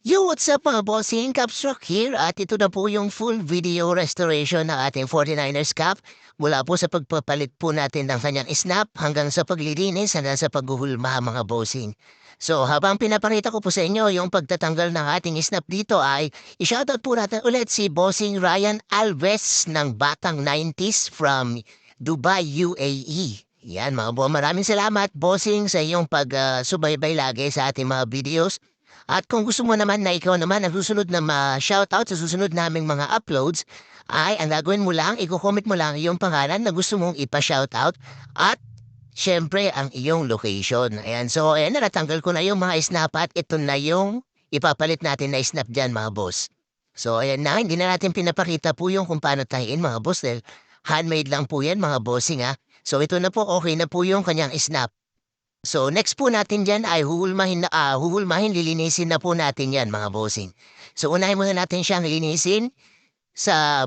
Yo, what's up mga bossing? Capsrock here at ito na po yung full video restoration ng ating 49ers cap mula po sa pagpapalit po natin ng kanyang snap hanggang sa paglilinis hanggang sa paghuhulma mga bossing. So habang pinapakita ko po sa inyo yung pagtatanggal ng ating snap dito ay i-shoutout po natin ulit si Bossing Ryan Alves ng Batang 90s from Dubai, UAE. Yan mga bo, maraming salamat bossing sa iyong pag-subaybay lagi sa ating mga videos. At kung gusto mo naman na ikaw naman ang susunod na ma-shoutout sa susunod naming mga uploads, ay ang gagawin mo lang, i-comment mo lang yung pangalan na gusto mong ipa-shoutout at syempre ang iyong location. Ayan, so ayan, natanggal ko na yung mga snap at ito na yung ipapalit natin na snap dyan mga boss. So ayan na, hindi na natin pinapakita po yung kung paano tahiin mga boss dahil handmade lang po yan mga bossing ha. So ito na po, okay na po yung kanyang snap. So next po natin diyan ay huhulmahin, lilinisin na po natin 'yan mga bossing. So unahin muna natin siyang linisin sa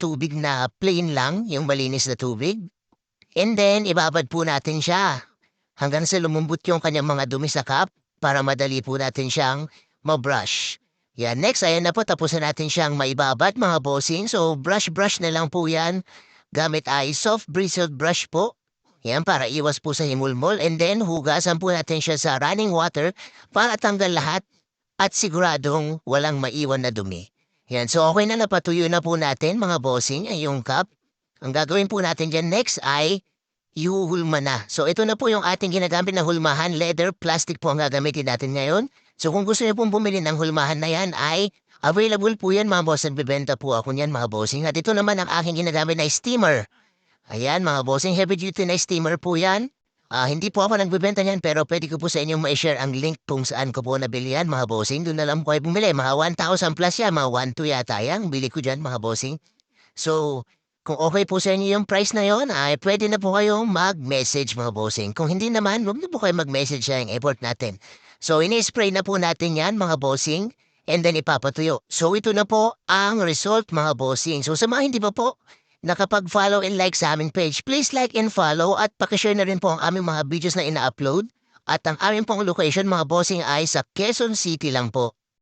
tubig na plain lang, yung malinis na tubig. And then ibabad po natin siya hanggang sa lumambot yung kanyang mga dumi sa cup para madali po natin siyang ma-brush. Yan, next ayan na po tapos na natin siyang maibabad mga bossing. So brush na lang po 'yan gamit ay soft bristled brush po. Yan, para iwas po sa himulmol and then hugasan po natin siya sa running water para tanggal lahat at siguradong walang maiwan na dumi. Yan, so okay na napatuyo na po natin mga bossing ay yung cup. Ang gagawin po natin dyan next ay ihuhulma na. So ito na po yung ating ginagamit na hulmahan, leather, plastic po ang gagamitin natin ngayon. So kung gusto niyo pong bumili ng hulmahan na yan ay available po yan mga boss. Nagbibenta po ako niyan mga bossing. At ito naman ang aking ginagamit na steamer. Ayan mga bossing, heavy duty na steamer po yan. Hindi po ako nagbebenta niyan pero pwede ko po sa inyo ma-share ang link kung saan ko po nabili yan mga bossing. Doon na lang po kayo bumili. Mga 1,000 plus yan, mga 1,200 yata yan. Bili ko dyan mga bossing. So, kung okay po sa inyo yung price na yon, ay pwede na po kayong mag-message mga bossing. Kung hindi naman, huwag na po kayo mag-message sa yung effort natin. So, ini-spray na po natin yan mga bossing and then ipapatuyo. So, ito na po ang result mga bossing. So, sa mga hindi pa po nakapag-follow and like sa aming page, please like and follow at pakishare na rin po ang aming mga videos na ina-upload. At ang aming pong location mga bossing ay sa Quezon City lang po.